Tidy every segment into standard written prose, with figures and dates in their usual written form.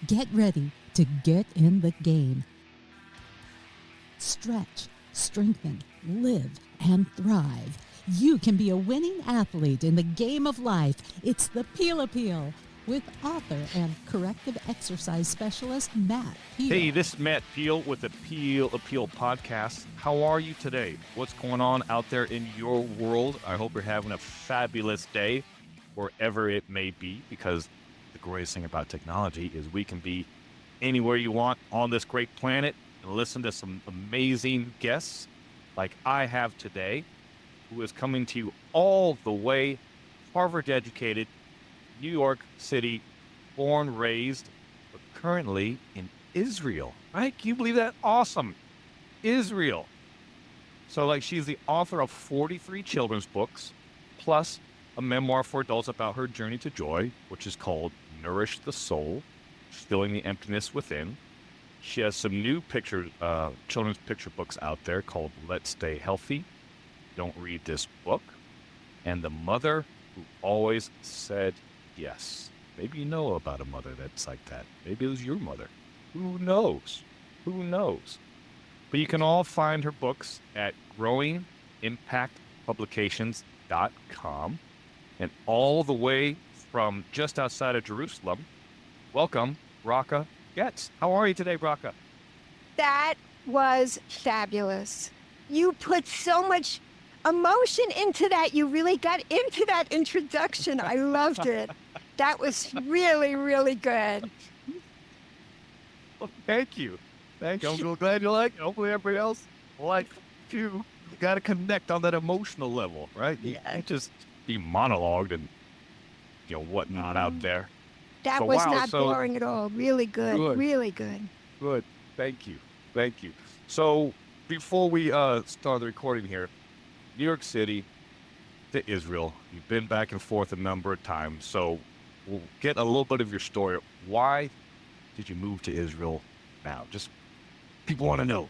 Get ready to get in the game. Stretch, strengthen, live, and thrive. You can be a winning athlete in the game of life. It's the Peel Appeal with author and corrective exercise specialist Matt Peel. Hey, this is Matt Peel with the Peel Appeal podcast. How are you today? What's going on out there in your world? I hope you're having a fabulous day wherever it may be, because the greatest thing about technology is we can be anywhere you want on this great planet and listen to some amazing guests like I have today, who is coming to you all the way, Harvard educated, New York City, born, raised, but currently in Israel. Right? Can you believe that? Awesome. Israel. So she's the author of 43 children's books, plus a memoir for adults about her journey to joy, which is called Nourish the Soul, Filling the Emptiness Within. She has some new children's picture books out there called Let's Stay Healthy, Don't Read This Book, and The Mother Who Always Said Yes. Maybe you know about a mother that's like that. Maybe it was your mother. Who knows? Who knows? But you can all find her books at growingimpactpublications.com. And all the way from just outside of Jerusalem, welcome, Bracha Goetz. How are you today, Bracha? That was fabulous. You put so much emotion into that. You really got into that introduction. I loved it. That was really, really good. Well, thank you. Thank you. I'm so glad you like it. Hopefully everybody else likes it too. You got to connect on that emotional level, right? You can't just be monologued and whatnot out there. That was not boring at all. Really good. Really good. Good. Thank you. So before we start the recording here, New York City to Israel, you've been back and forth a number of times. So we'll get a little bit of your story. Why did you move to Israel now? Just people want to know.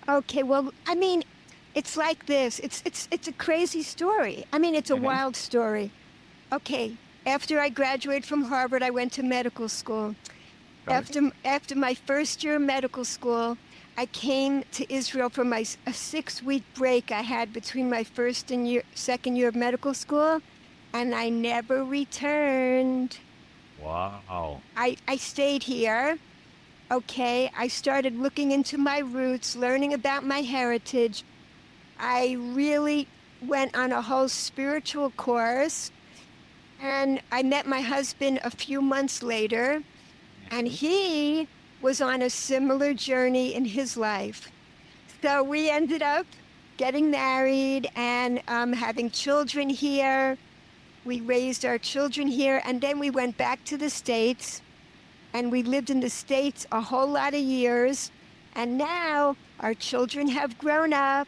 Okay. Well, it's like this. It's a crazy story. It's a wild story. Okay. After I graduated from Harvard, I went to medical school. Right. After my first year of medical school, I came to Israel for a 6-week break I had between my first and second year of medical school, and I never returned. Wow. I stayed here. Okay, I started looking into my roots, learning about my heritage. I really went on a whole spiritual course. And I met my husband a few months later, and he was on a similar journey in his life. So we ended up getting married and having children here. We raised our children here, and then we went back to the States, and we lived in the States a whole lot of years. And now our children have grown up.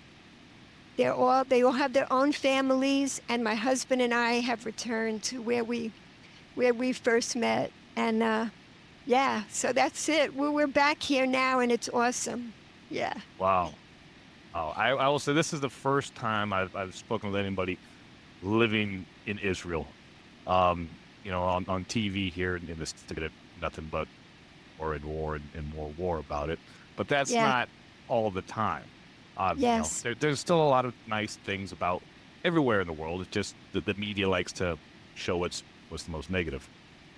They all have their own families, and my husband and I have returned to where we first met. And so that's it. We're back here now, and it's awesome. Yeah. Wow. I will say this is the first time I've spoken with anybody living in Israel. On TV here in this, nothing but war and war and more war about it. But that's not all the time. Yes. There's still a lot of nice things about everywhere in the world. It's just that the media likes to show what's the most negative.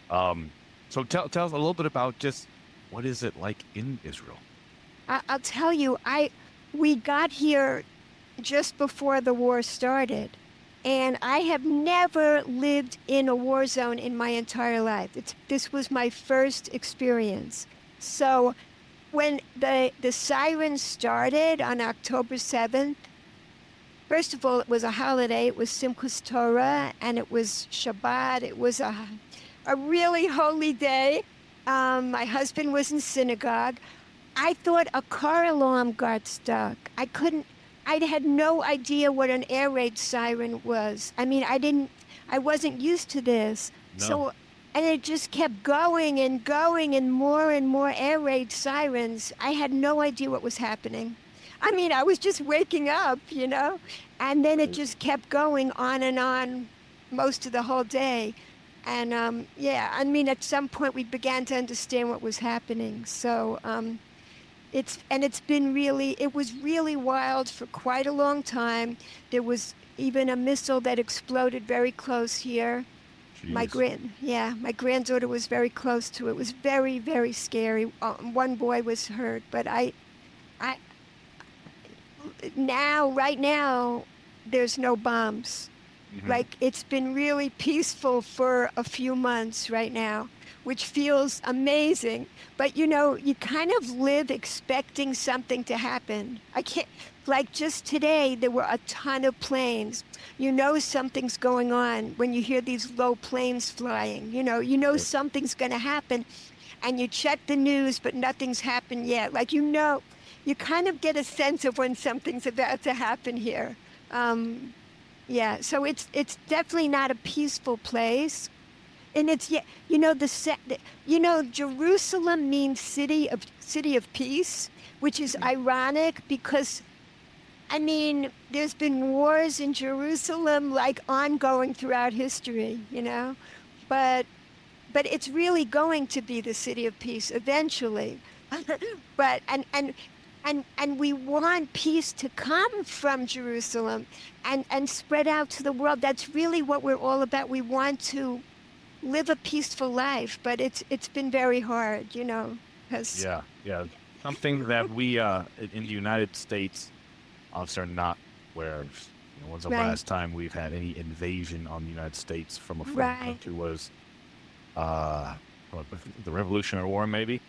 So tell us a little bit about just what is it like in Israel? I'll tell you, we got here just before the war started, and I have never lived in a war zone in my entire life. This was my first experience. So when the sirens started on October 7th, first of all, it was a holiday. It was Simchas Torah, and it was Shabbat. It was a really holy day. My husband was in synagogue. I thought a car alarm got stuck. I had no idea what an air raid siren was. I wasn't used to this. No. And it just kept going and more air raid sirens. I had no idea what was happening. I was just waking up, and then it just kept going on and on most of the whole day. And yeah, I mean, at some point we began to understand what was happening. So it was really wild for quite a long time. There was even a missile that exploded very close here. Jeez. My granddaughter was very close to it. It was very, very scary. One boy was hurt, but I right now, there's no bombs. Hmm. Like it's been really peaceful for a few months right now, which feels amazing. But you kind of live expecting something to happen. I can't, like just today, there were a ton of planes. You know something's going on when you hear these low planes flying. You know Right. something's going to happen, and you check the news, but nothing's happened yet. Like you kind of get a sense of when something's about to happen here. Um, yeah, so it's definitely not a peaceful place, and it's yeah, Jerusalem means city of peace, which is Hmm. ironic because I mean there's been wars in Jerusalem like ongoing throughout history, but it's really going to be the city of peace eventually. but and we want peace to come from Jerusalem and spread out to the world. That's really what we're all about. We want to live a peaceful life, but it's been very hard, because Yeah, yeah. Something that we in the United States obviously are not aware of. When's the right, last time we've had any invasion on the United States from a foreign right, country was uh what, the Revolutionary War, maybe.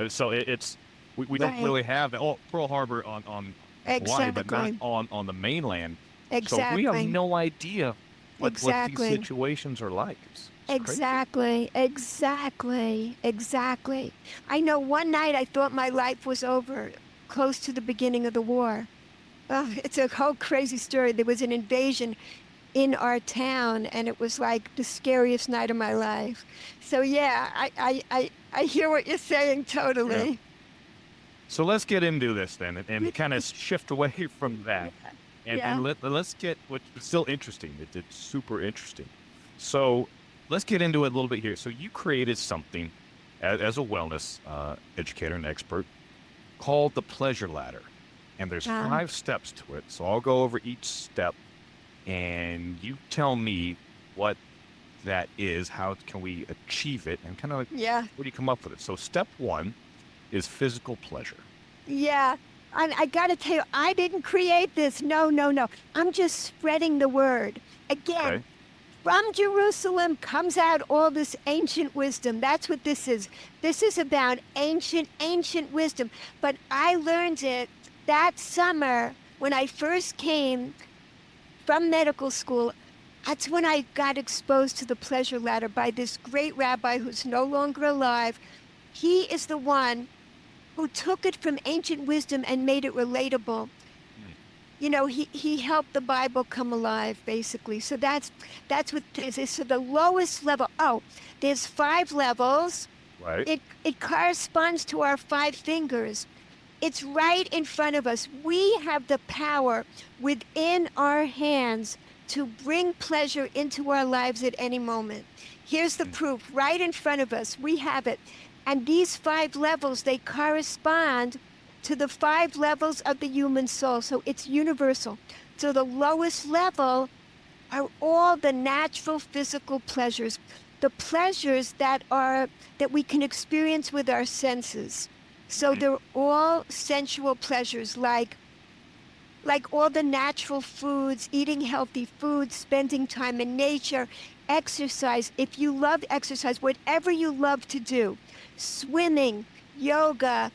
So it's we don't right. really have Pearl Harbor on Hawaii, but not Exactly, on the mainland. So we have exactly, no idea what these exactly. situations are like. It's crazy. Exactly, exactly, exactly. I know one night I thought my life was over, close to the beginning of the war. Oh, it's a whole crazy story. There was an invasion in our town, and it was like the scariest night of my life. So yeah, I hear what you're saying Yeah. totally. So let's get into this then, and kind of shift away from that, Yeah, and yeah. let's get what's still interesting. It's super interesting. So let's get into it a little bit here. So you created something as a wellness educator and expert called the pleasure ladder, and there's Uh, 5 steps to it. So I'll go over each step, and you tell me what that is. How can we achieve it, and kind of like yeah, where do you come up with it? So step one is physical pleasure. yeah. I got to tell you, I didn't create this. No, no, no. I'm just spreading the word. Again, Okay. from Jerusalem comes out all this ancient wisdom. That's what this is. This is about ancient wisdom. But I learned it that summer when I first came from medical school. That's when I got exposed to the pleasure ladder by this great rabbi who's no longer alive. He is the one who took it from ancient wisdom and made it relatable. Hmm. He helped the Bible come alive, basically. So that's what this is. So the lowest level. Oh, there's 5 levels. Right. It corresponds to our 5 fingers. It's right in front of us. We have the power within our hands to bring pleasure into our lives at any moment. Here's the Hmm. proof right in front of us. We have it. And these 5 levels, they correspond to the 5 levels of the human soul. So it's universal. So the lowest level are all the natural physical pleasures, the pleasures that we can experience with our senses. So Hmm. they're all sensual pleasures, like all the natural foods, eating healthy foods, spending time in nature, exercise. If you love exercise, whatever you love to do, swimming, yoga,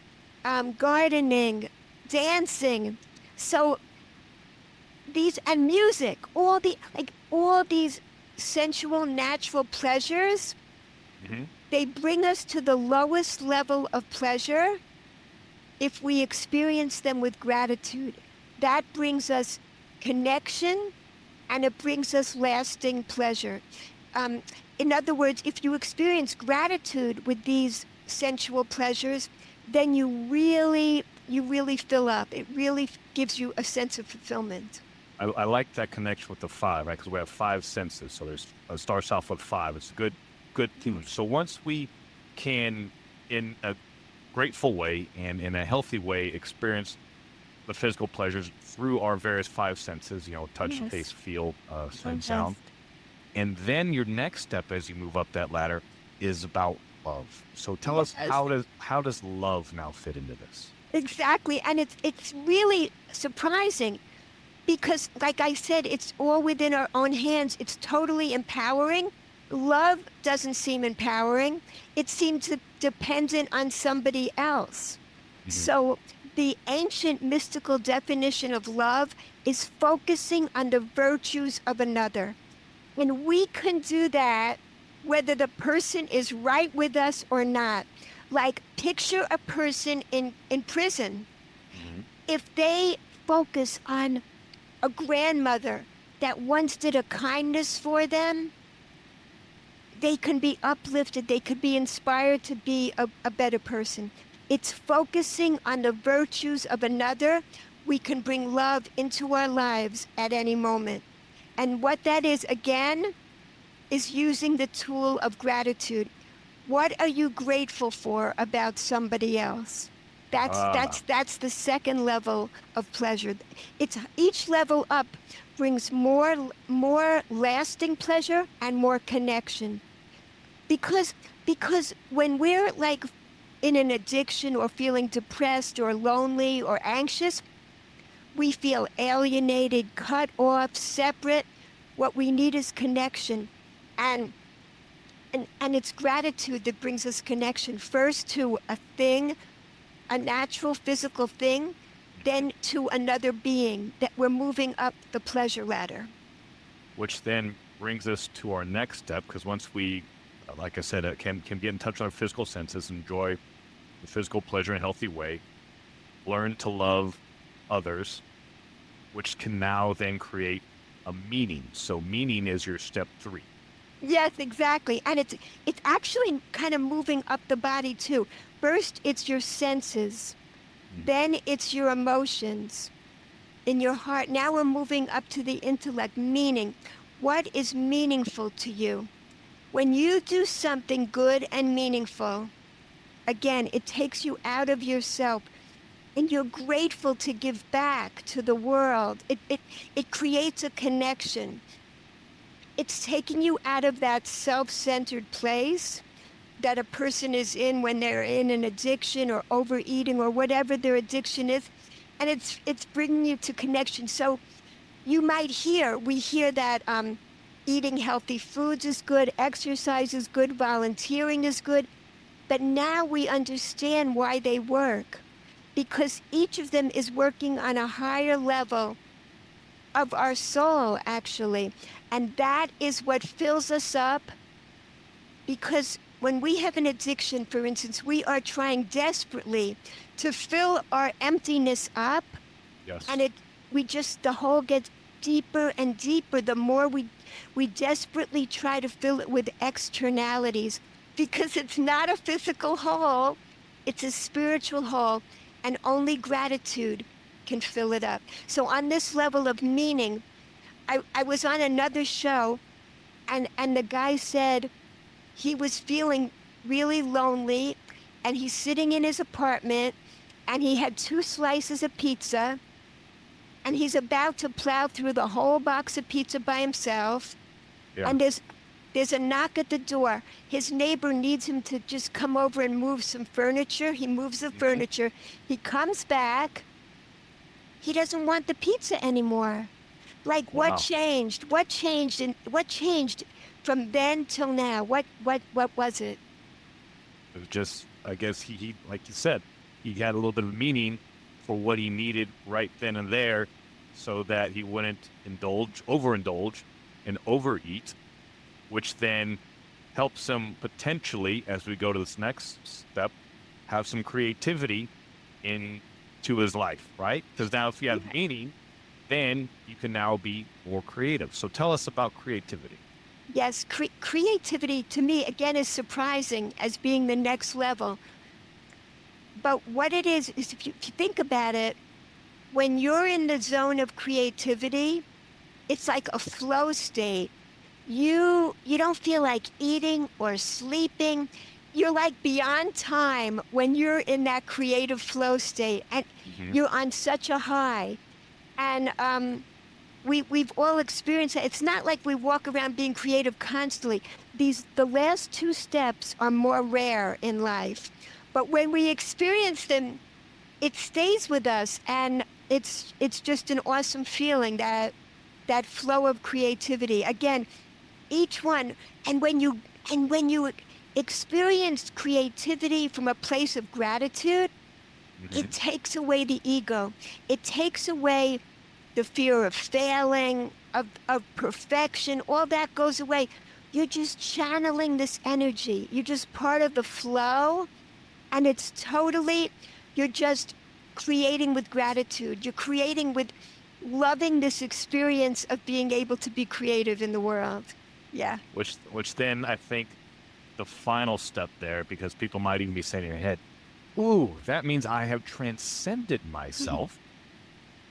gardening, dancing. So these and music, all these sensual natural pleasures, Hmm. they bring us to the lowest level of pleasure if we experience them with gratitude. That brings us connection and it brings us lasting pleasure. Um, in other words, if you experience gratitude with these sensual pleasures, then you really fill up. It really gives you a sense of fulfillment. I like that connection with the 5, right? Because we have 5 senses. So it starts off with 5. It's good good things. So once we can, in a grateful way and in a healthy way, experience the physical pleasures through our various five senses, touch, Yes. taste, feel, Oh, and yes. sound. And then your next step as you move up that ladder is about love. So tell us, Yes. how does love now fit into this? Exactly. And it's really surprising because, like I said, it's all within our own hands. It's totally empowering. Love doesn't seem empowering. It seems dependent on somebody else. Mhm. So the ancient mystical definition of love is focusing on the virtues of another. And we can do that whether the person is right with us or not. Like, picture a person in prison. Mhm. If they focus on a grandmother that once did a kindness for them, they can be uplifted. They could be inspired to be a better person. It's focusing on the virtues of another. We can bring love into our lives at any moment. And what that is, again, is using the tool of gratitude. What are you grateful for about somebody else? That's Ah, that's that's the second level of pleasure. It's each level up brings more lasting pleasure and more connection. Because because when we're like in an addiction or feeling depressed or lonely or anxious, we feel alienated, cut off, separate. What we need is connection. And and it's gratitude that brings us connection first to a thing, a natural physical thing, then to another being, that we're moving up the pleasure ladder. which then brings us to our next step, because once we, like I said, can get in touch with our physical senses, enjoy the physical pleasure in a healthy way, learn to love others, which can now then create a meaning. So meaning is your step three. Yes, exactly. And it's actually kind of moving up the body too. First it's your senses, Mm. then it's your emotions in your heart. Now we're moving up to the intellect, meaning. What is meaningful to you? When you do something good and meaningful, again, it takes you out of yourself and you're grateful to give back to the world. It creates a connection. It's taking you out of that self-centered place that a person is in when they're in an addiction or overeating or whatever their addiction is. And it's bringing you to connection. So we hear that eating healthy foods is good, exercise is good, volunteering is good. But now we understand why they work, because each of them is working on a higher level of our soul, actually. And that is what fills us up, because when we have an addiction, for instance, we are trying desperately to fill our emptiness up, Yes. and the hole gets deeper and deeper the more we desperately try to fill it with externalities, because it's not a physical hole, it's a spiritual hole, and only gratitude can fill it up. So on this level of meaning, I was on another show, and the guy said he was feeling really lonely, and he's sitting in his apartment, and he had 2 slices of pizza, and he's about to plow through the whole box of pizza by himself. Yeah. And there's a knock at the door. His neighbor needs him to just come over and move some furniture. He moves the Mhm. furniture. He comes back. He doesn't want the pizza anymore. Like, what Wow. changed? What changed? And what changed from then till now? What was it? It was just, I guess he like you said, he had a little bit of meaning for what he needed right then and there, so that he wouldn't overindulge, and overeat, which then helps him potentially, as we go to this next step, have some creativity into his life, right? Because now if you have Yeah. meaning, then you can now be more creative. So tell us about creativity. Yes, creativity to me, again, is surprising as being the next level. But what it is if you think about it, when you're in the zone of creativity, it's like a flow state. you don't feel like eating or sleeping. You're like beyond time when you're in that creative flow state, and Hmm. you're on such a high. And we've all experienced it. It's not like we walk around being creative constantly. The last two steps are more rare in life, but when we experience them, it stays with us, and it's just an awesome feeling, that flow of creativity. Again, each one, and when you experience creativity from a place of gratitude, Hmm. it takes away the ego. It takes away the fear of failing, of perfection. All that goes away. You're just channeling this energy. You're just part of the flow, and you're just creating with gratitude. You're creating with loving this experience of being able to be creative in the world. Yeah. Which then I think the final step there, because people might even be saying in their head, "Ooh, that means I have transcended myself,"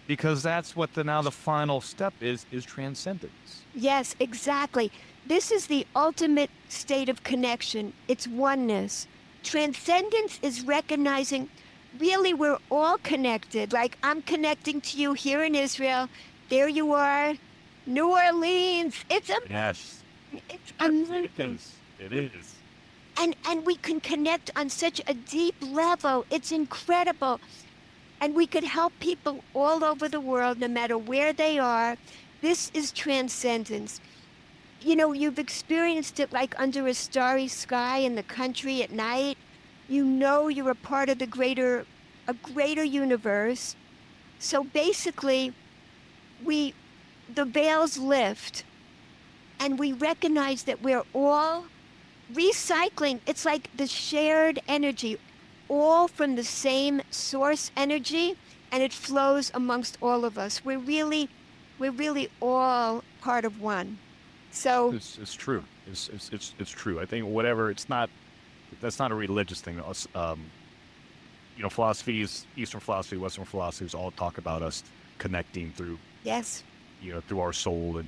because that's what now the final step is transcendence. Yes, exactly. This is the ultimate state of connection. It's oneness. Transcendence is recognizing really we're all connected. Like I'm connecting to you here in Israel. There you are, New Orleans. Yes, It's it amazing. is. It is. And we can connect on such a deep level. It's incredible. And we could help people all over the world, no matter where they are. This is transcendence. You've experienced it like under a starry sky in the country at night. You're a part of a greater universe. So basically, we, the veils lift, and we recognize that we're all recycling. It's like the shared energy, all from the same source energy, and it flows amongst all of us. We're really all part of one. So It's true. It's true. I think whatever. It's not. That's not a religious thing. Philosophies, Eastern philosophy, Western philosophies, all talk about us connecting through, yes, through our soul in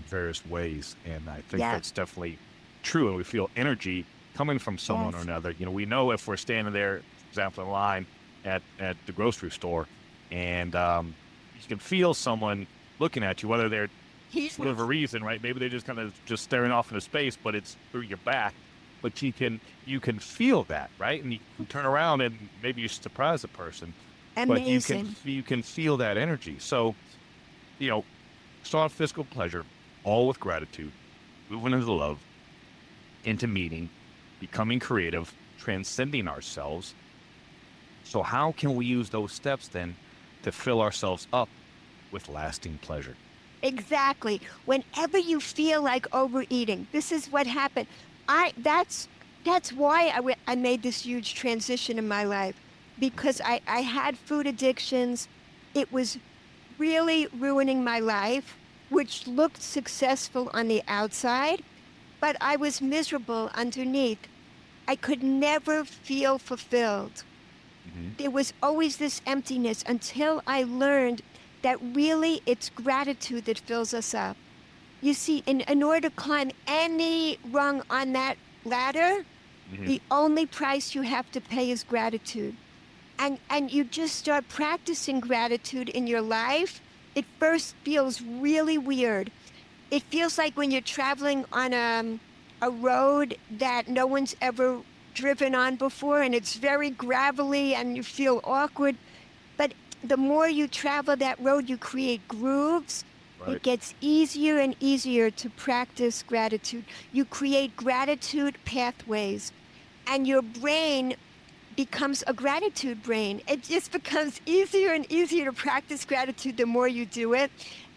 various ways. And I think yeah, that's definitely true. And we feel energy coming from someone or yes. another. We know if we're standing there, for example, in line at the grocery store, and you can feel someone looking at you, whether they're He's whatever reason, right? Maybe they're just kind of just staring off into space, but it's through your back. But you can feel that, right? And you can turn around and maybe you surprise a person, but amazing. you can feel that energy. So, you know, start with physical pleasure, all with gratitude, moving into love, into meaning, becoming creative, transcending ourselves. So how can we use those steps then to fill ourselves up with lasting pleasure? Exactly. Whenever you feel like overeating, this is what happened. I that's why I made this huge transition in my life, because I had food addictions. It was really ruining my life, which looked successful on the outside, but I was miserable underneath. I could never feel fulfilled. Hmm. There was always this emptiness until I learned that really it's gratitude that fills us up. You see, in order to climb any rung on that ladder, Hmm. the only price you have to pay is gratitude. And you just start practicing gratitude in your life. It first feels really weird. It feels like when you're traveling on a road that no one's ever driven on before, and it's very gravelly and you feel awkward. But the more you travel that road, you create grooves. Right. It gets easier and easier to practice gratitude. You create gratitude pathways, and your brain becomes a gratitude brain. It just becomes easier and easier to practice gratitude the more you do it.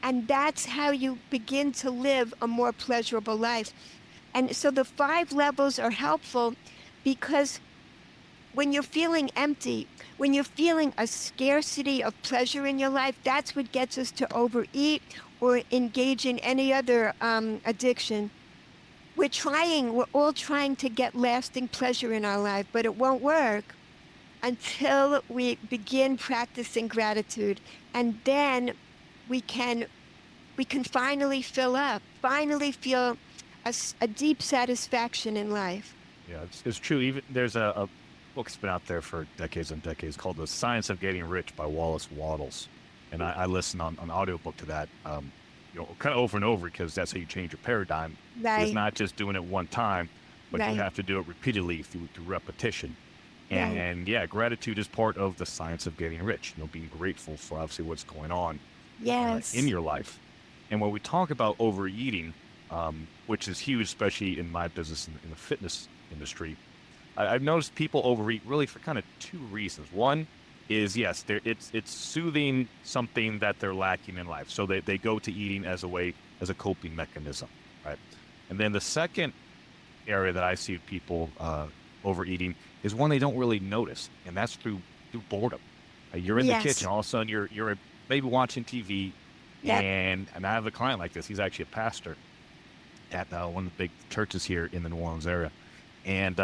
And that's how you begin to live a more pleasurable life. And so the five levels are helpful because when you're feeling empty, when you're feeling a scarcity of pleasure in your life, that's what gets us to overeat or engage in any other addiction. We're all trying to get lasting pleasure in our life, but it won't work until we begin practicing gratitude. And then we can we can finally fill up, finally feel a deep satisfaction in life. Yeah, it's true. Even there's a book that's been out there for decades and decades called The Science of Getting Rich by Wallace Wattles. And I listen on audiobook to that, kind of over and over because that's how you change your paradigm. It's Right, not just doing it one time, but you right, have to do it repeatedly through repetition. right. And yeah, gratitude is part of the science of getting rich, being grateful for obviously what's going on in Yes. your life. And when we talk about overeating, which is huge, especially in my business in the fitness industry, I've noticed people overeat really for kind of two reasons. One is yes, it's soothing something that they're lacking in life, so they go to eating as a coping mechanism, right? And then the second area that I see people overeating is one they don't really notice, and that's through boredom. You're in the kitchen, Yes. all of a sudden you're maybe watching TV, Yep. and I have a client like this. He's actually a pastor at one of the big churches here in the New Orleans area, and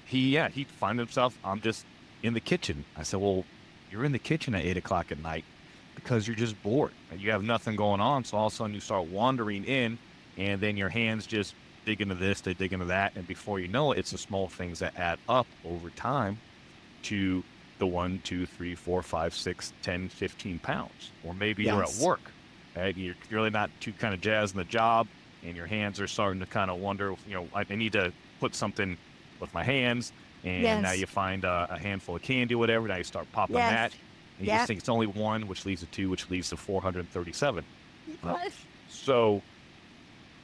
he find himself, I'm just in the kitchen. I said, well, you're in the kitchen at 8 o'clock at night because you're just bored. You have nothing going on. So all of a sudden you start wandering in, and then your hands just dig into this, they dig into that. And before you know it, it's the small things that add up over time to the 1, 2, 3, 4, 5, 6, 10, 15 pounds. Or maybe you're at Yes. work, right? You're really not too kind of jazzed in the job, and your hands are starting to kind of wonder, I need to put something with my hands. And now Yes. you find a handful of candy, whatever. Now you start popping Yes. that, and you just Yep. think it's only one, which leads to two, which leads to 437. Uh, Yes. so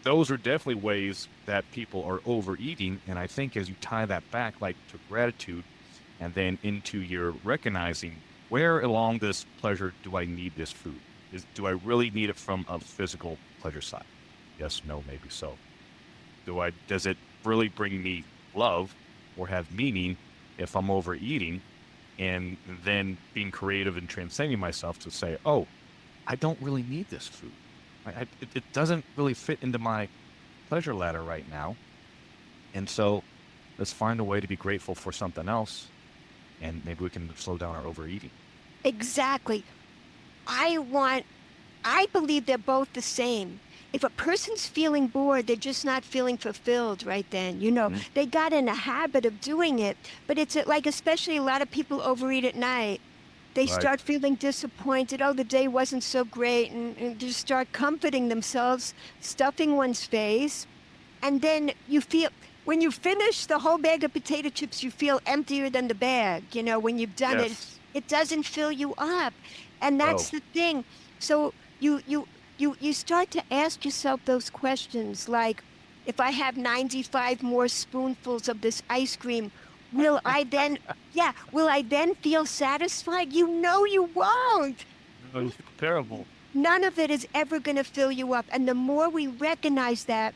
those are definitely ways that people are overeating. And I think as you tie that back, like to gratitude, and then into your recognizing where along this pleasure do I need this food? Do I really need it from a physical pleasure side? Yes, no, maybe so. Does it really bring me love or have meaning if I'm overeating? And then being creative and transcending myself to say, oh, I don't really need this food. It doesn't really fit into my pleasure ladder right now. And so let's find a way to be grateful for something else. And maybe we can slow down our overeating. Exactly. I want, I believe they're both the same. If a person's feeling bored, they're just not feeling fulfilled right then. Mhm. They got in a habit of doing it, but it's like, especially a lot of people overeat at night. They Right. start feeling disappointed. Oh, the day wasn't so great. And just start comforting themselves, stuffing one's face. And then you feel, when you finish the whole bag of potato chips, you feel emptier than the bag. When you've done it, Yes. it doesn't fill you up. And Oh, that's the thing. So you start to ask yourself those questions like, if I have 95 more spoonfuls of this ice cream, will I then, yeah, will I then feel satisfied? You won't. no, it's terrible. None of it is ever going to fill you up. And the more we recognize that,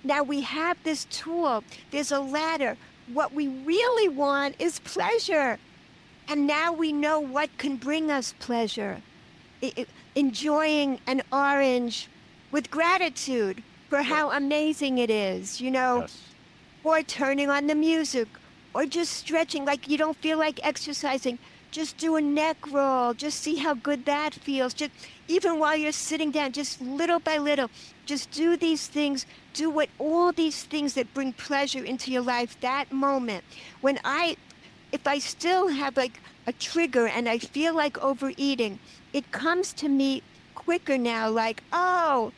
now we have this tool, there's a ladder. What we really want is pleasure. And now we know what can bring us pleasure. Enjoying an orange with gratitude for Sure. how amazing it is, Yes. or turning on the music, or just stretching like you don't feel like exercising. Just do a neck roll. Just see how good that feels. Just even while you're sitting down, just little by little, just do these things. Do what all these things that bring pleasure into your life. That moment when if I still have like a trigger and I feel like overeating, it comes to me quicker now. Like, oh,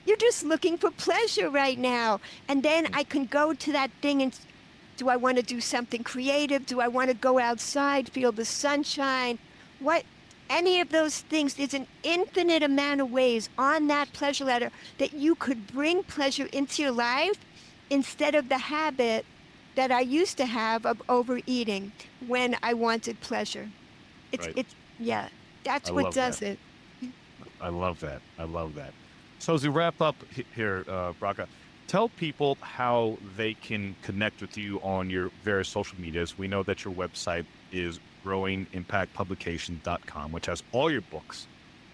you're just looking for pleasure right now. And then Mm. I can go to that thing and do I want to do something creative? Do I want to go outside, feel the sunshine? What? Any of those things, there's an infinite amount of ways on that pleasure ladder that you could bring pleasure into your life instead of the habit that I used to have of overeating when I wanted pleasure. Right. Yeah, I that's what love that. does it. I love that. I love that. So as we wrap up here, Bracha, tell people how they can connect with you on your various social medias. We know that your website is growingimpactpublication.com, which has all your books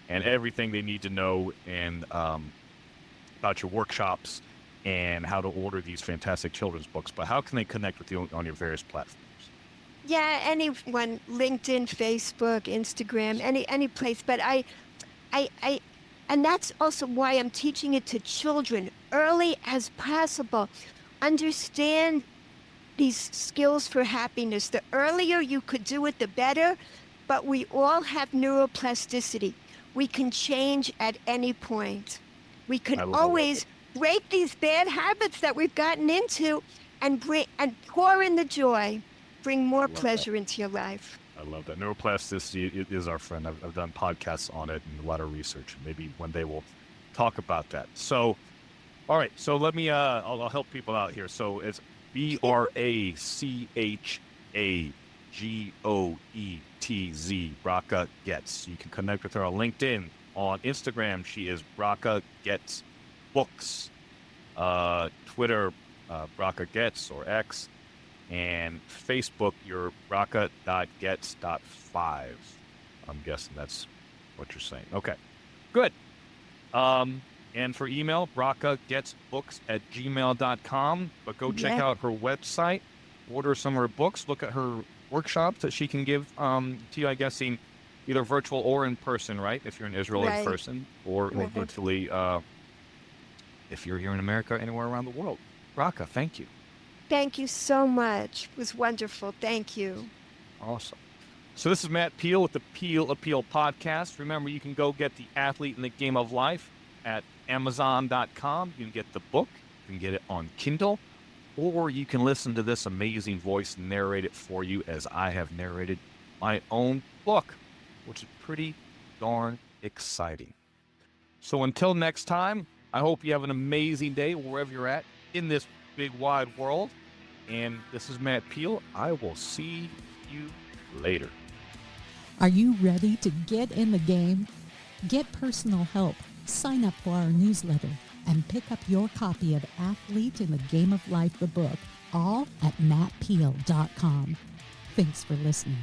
and everything they need to know and about your workshops and how to order these fantastic children's books. But how can they connect with you on your various platforms? Yeah, anyone, LinkedIn, Facebook, Instagram, any place. But I And that's also why I'm teaching it to children early as possible. Understand these skills for happiness. The earlier you could do it, the better. But we all have neuroplasticity. We can change at any point. We can I love always break these bad habits that we've gotten into and pour in the joy. Bring more love that. pleasure into your life. I love that. Neuroplasticity is our friend. I've done podcasts on it and a lot of research. Maybe one day we'll talk about that. So, all right. So let me, I'll help people out here. So it's BrachaGoetz, Bracha Goetz. You can connect with her on LinkedIn. On Instagram, she is Bracha Goetz Books. Twitter, Bracha Goetz or X. And Facebook, you're bracha.goetz.5. I'm guessing that's what you're saying. Okay, good. And for email, brachagoetzbooks@gmail.com. But go check out her website, order some of her books, look at her workshops that she can give to you, I guess, either virtual or in person, right? If you're in Israel, in person, or virtually if you're here in America, anywhere around the world. Bracha, thank you. Thank you so much. It was wonderful. Thank you. Awesome. So this is Matt Peel with the Peel Appeal Podcast. Remember, you can go get The Athlete in the Game of Life at Amazon.com. You can get the book. You can get it on Kindle. Or you can listen to this amazing voice narrate it for you as I have narrated my own book, which is pretty darn exciting. So until next time, I hope you have an amazing day wherever you're at in this big wide world. And this is Matt Peel. I will see you later. Are you ready to get in the game? Get personal help. Sign up for our newsletter and pick up your copy of Athlete in the Game of Life, the book, all at mattpeel.com. Thanks for listening.